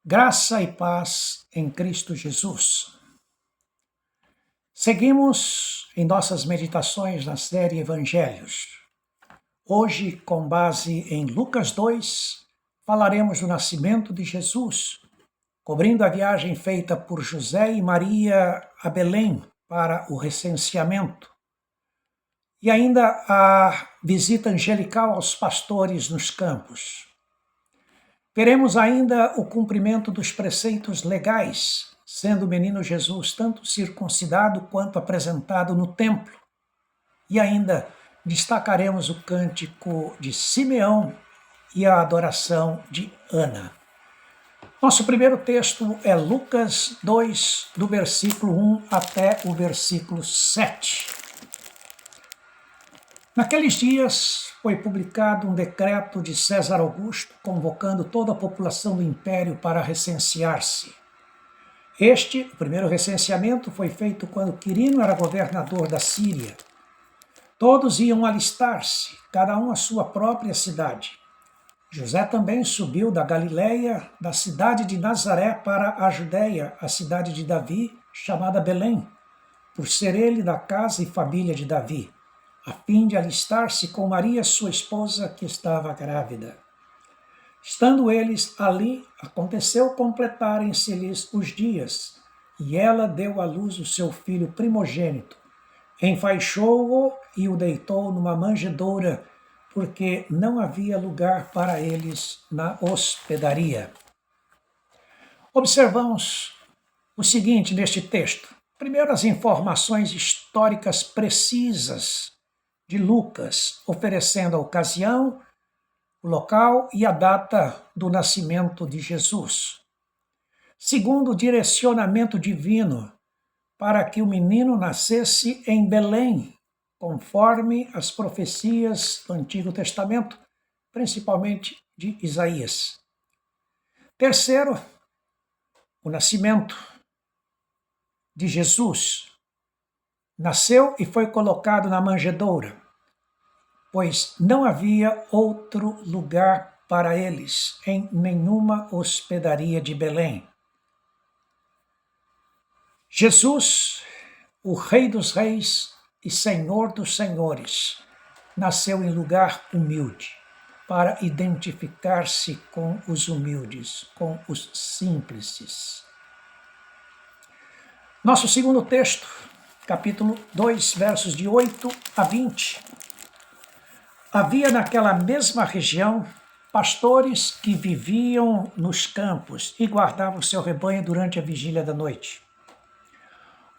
Graça e paz em Cristo Jesus. Seguimos em nossas meditações na série Evangelhos. Hoje, com base em Lucas 2, falaremos do nascimento de Jesus, cobrindo a viagem feita por José e Maria a Belém para o recenseamento, e ainda a visita angelical aos pastores nos campos. Veremos ainda o cumprimento dos preceitos legais, sendo o menino Jesus tanto circuncidado quanto apresentado no templo. E ainda destacaremos o cântico de Simeão e a adoração de Ana. Nosso primeiro texto é Lucas 2, do versículo 1 até o versículo 7. Naqueles dias foi publicado um decreto de César Augusto convocando toda a população do império para recensear-se. O primeiro recenseamento, foi feito quando Quirino era governador da Síria. Todos iam alistar-se, cada um à sua própria cidade. José também subiu da Galiléia, da cidade de Nazaré, para a Judéia, a cidade de Davi, chamada Belém, por ser ele da casa e família de Davi, a fim de alistar-se com Maria, sua esposa, que estava grávida. Estando eles ali, aconteceu completarem-se-lhes os dias, e ela deu à luz o seu filho primogênito. Enfaixou-o e o deitou numa manjedoura, porque não havia lugar para eles na hospedaria. Observamos o seguinte neste texto. Primeiro, as informações históricas precisas de Lucas, oferecendo a ocasião, o local e a data do nascimento de Jesus. Segundo, o direcionamento divino para que o menino nascesse em Belém, conforme as profecias do Antigo Testamento, principalmente de Isaías. Terceiro, o nascimento de Jesus. Nasceu e foi colocado na manjedoura, pois não havia outro lugar para eles em nenhuma hospedaria de Belém. Jesus, o Rei dos Reis e Senhor dos Senhores, nasceu em lugar humilde, para identificar-se com os humildes, com os simples. Nosso segundo texto, capítulo 2, versos de 8 a 20. Havia naquela mesma região pastores que viviam nos campos e guardavam seu rebanho durante a vigília da noite.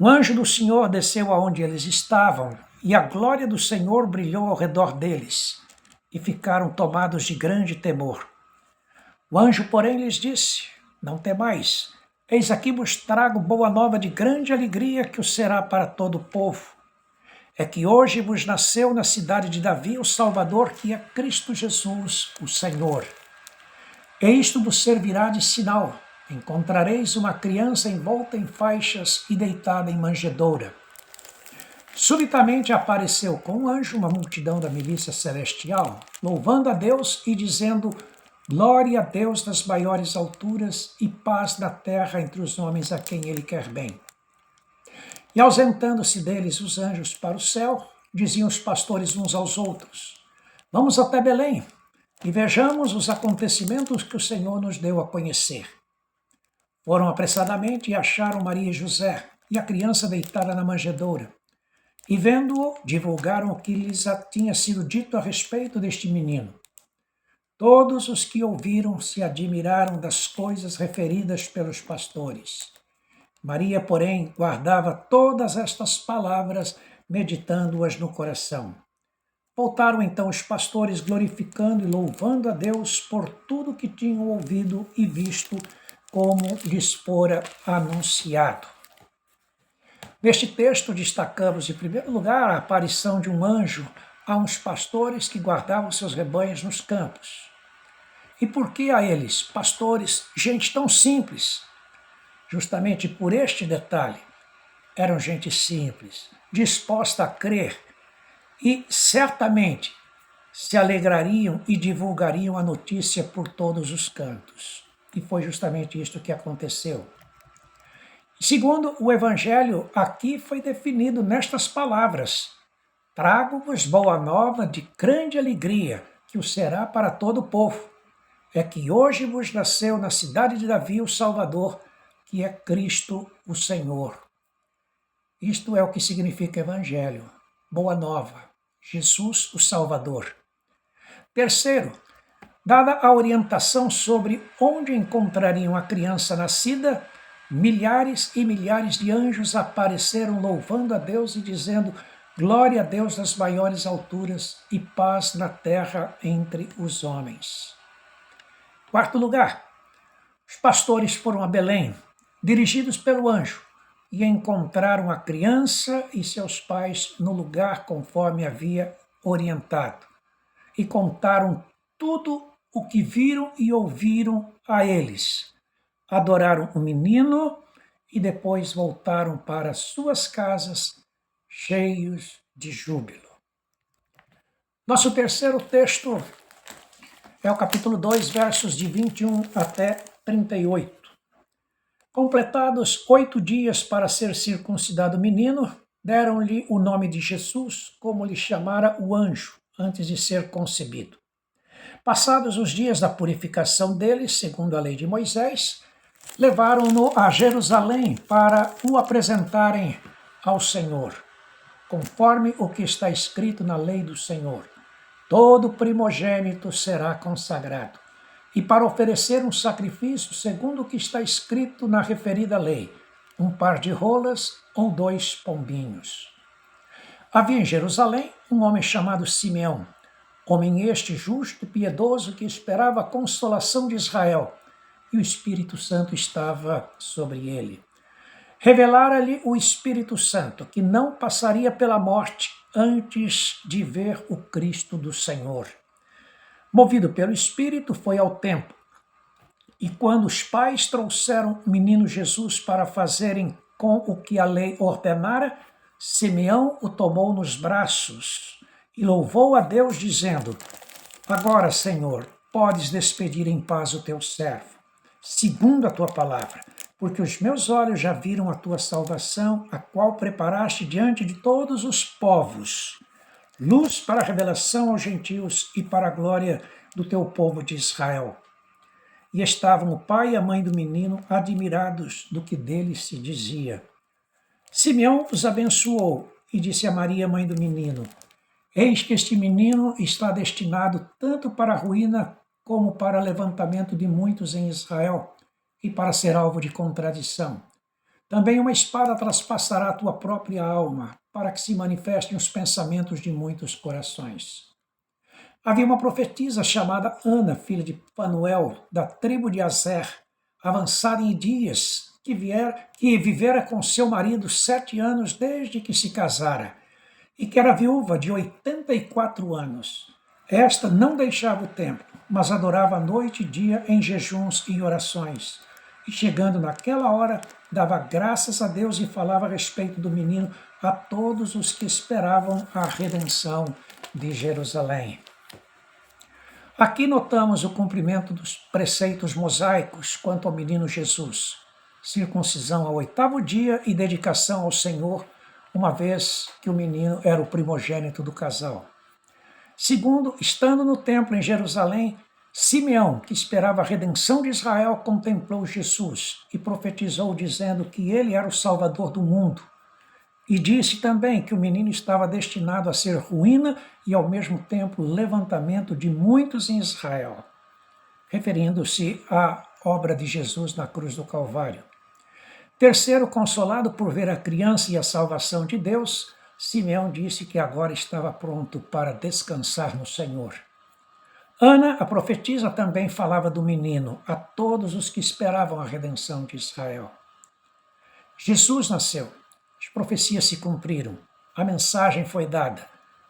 Um anjo do Senhor desceu aonde eles estavam, e a glória do Senhor brilhou ao redor deles, e ficaram tomados de grande temor. O anjo, porém, lhes disse: Não temais, eis aqui vos trago boa nova de grande alegria, que o será para todo o povo. É que hoje vos nasceu na cidade de Davi o Salvador, que é Cristo Jesus, o Senhor. E isto vos servirá de sinal: encontrareis uma criança envolta em faixas e deitada em manjedoura. Subitamente apareceu com um anjo uma multidão da milícia celestial, louvando a Deus e dizendo: Glória a Deus nas maiores alturas e paz na terra entre os homens a quem ele quer bem. E ausentando-se deles os anjos para o céu, diziam os pastores uns aos outros: Vamos até Belém e vejamos os acontecimentos que o Senhor nos deu a conhecer. Foram apressadamente e acharam Maria e José e a criança deitada na manjedoura. E vendo-o, divulgaram o que lhes tinha sido dito a respeito deste menino. Todos os que ouviram se admiraram das coisas referidas pelos pastores. Maria, porém, guardava todas estas palavras, meditando-as no coração. Voltaram então os pastores, glorificando e louvando a Deus por tudo que tinham ouvido e visto, como lhes fora anunciado. Neste texto destacamos, em primeiro lugar, a aparição de um anjo a uns pastores que guardavam seus rebanhos nos campos. E por que a eles, pastores, gente tão simples? Justamente por este detalhe, eram gente simples, disposta a crer e certamente se alegrariam e divulgariam a notícia por todos os cantos. E foi justamente isto que aconteceu. Segundo o Evangelho, aqui foi definido nestas palavras: trago-vos boa nova de grande alegria, que o será para todo o povo. É que hoje vos nasceu na cidade de Davi o Salvador, que é Cristo o Senhor. Isto é o que significa Evangelho, boa nova, Jesus o Salvador. Terceiro, dada a orientação sobre onde encontrariam a criança nascida, milhares e milhares de anjos apareceram louvando a Deus e dizendo: glória a Deus nas maiores alturas e paz na terra entre os homens. Quarto lugar, os pastores foram a Belém, dirigidos pelo anjo, e encontraram a criança e seus pais no lugar conforme havia orientado. E contaram tudo o que viram e ouviram a eles. Adoraram o menino e depois voltaram para suas casas cheios de júbilo. Nosso terceiro texto é o capítulo 2, versos de 21 até 38. Completados 8 dias para ser circuncidado o menino, deram-lhe o nome de Jesus, como lhe chamara o anjo, antes de ser concebido. Passados os dias da purificação dele, segundo a lei de Moisés, levaram-no a Jerusalém para o apresentarem ao Senhor, conforme o que está escrito na lei do Senhor. Todo primogênito será consagrado, e para oferecer um sacrifício segundo o que está escrito na referida lei, um par de rolas ou 2 pombinhos. Havia em Jerusalém um homem chamado Simeão, homem este justo e piedoso que esperava a consolação de Israel, e o Espírito Santo estava sobre ele. Revelara-lhe o Espírito Santo que não passaria pela morte antes de ver o Cristo do Senhor. Movido pelo Espírito, foi ao templo. E quando os pais trouxeram o menino Jesus para fazerem com o que a lei ordenara, Simeão o tomou nos braços e louvou a Deus, dizendo: agora, Senhor, podes despedir em paz o teu servo, segundo a tua palavra, porque os meus olhos já viram a tua salvação, a qual preparaste diante de todos os povos, luz para a revelação aos gentios e para a glória do teu povo de Israel. E estavam o pai e a mãe do menino admirados do que dele se dizia. Simeão os abençoou e disse a Maria, mãe do menino: eis que este menino está destinado tanto para a ruína como para o levantamento de muitos em Israel, e para ser alvo de contradição. Também uma espada traspassará a tua própria alma, para que se manifestem os pensamentos de muitos corações. Havia uma profetisa chamada Ana, filha de Fanuel, da tribo de Aser, avançada em dias, que vivera com seu marido 7 anos desde que se casara, e que era viúva de 84 anos. Esta não deixava o templo, mas adorava noite e dia em jejuns e orações. E chegando naquela hora, dava graças a Deus e falava a respeito do menino a todos os que esperavam a redenção de Jerusalém. Aqui notamos o cumprimento dos preceitos mosaicos quanto ao menino Jesus. Circuncisão ao 8º dia e dedicação ao Senhor, uma vez que o menino era o primogênito do casal. Segundo, estando no templo em Jerusalém, Simeão, que esperava a redenção de Israel, contemplou Jesus e profetizou dizendo que ele era o Salvador do mundo. E disse também que o menino estava destinado a ser ruína e ao mesmo tempo levantamento de muitos em Israel, referindo-se à obra de Jesus na cruz do Calvário. Terceiro, consolado por ver a criança e a salvação de Deus, Simeão disse que agora estava pronto para descansar no Senhor. Ana, a profetisa, também falava do menino a todos os que esperavam a redenção de Israel. Jesus nasceu, as profecias se cumpriram, a mensagem foi dada.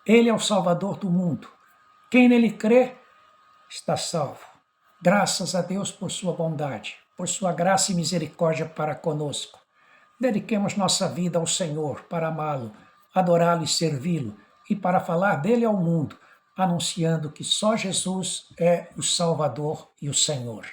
Ele é o Salvador do mundo. Quem nele crê está salvo. Graças a Deus por sua bondade, por sua graça e misericórdia para conosco. Dediquemos nossa vida ao Senhor para amá-lo, adorá-lo e servi-lo, e para falar dele ao mundo, anunciando que só Jesus é o Salvador e o Senhor.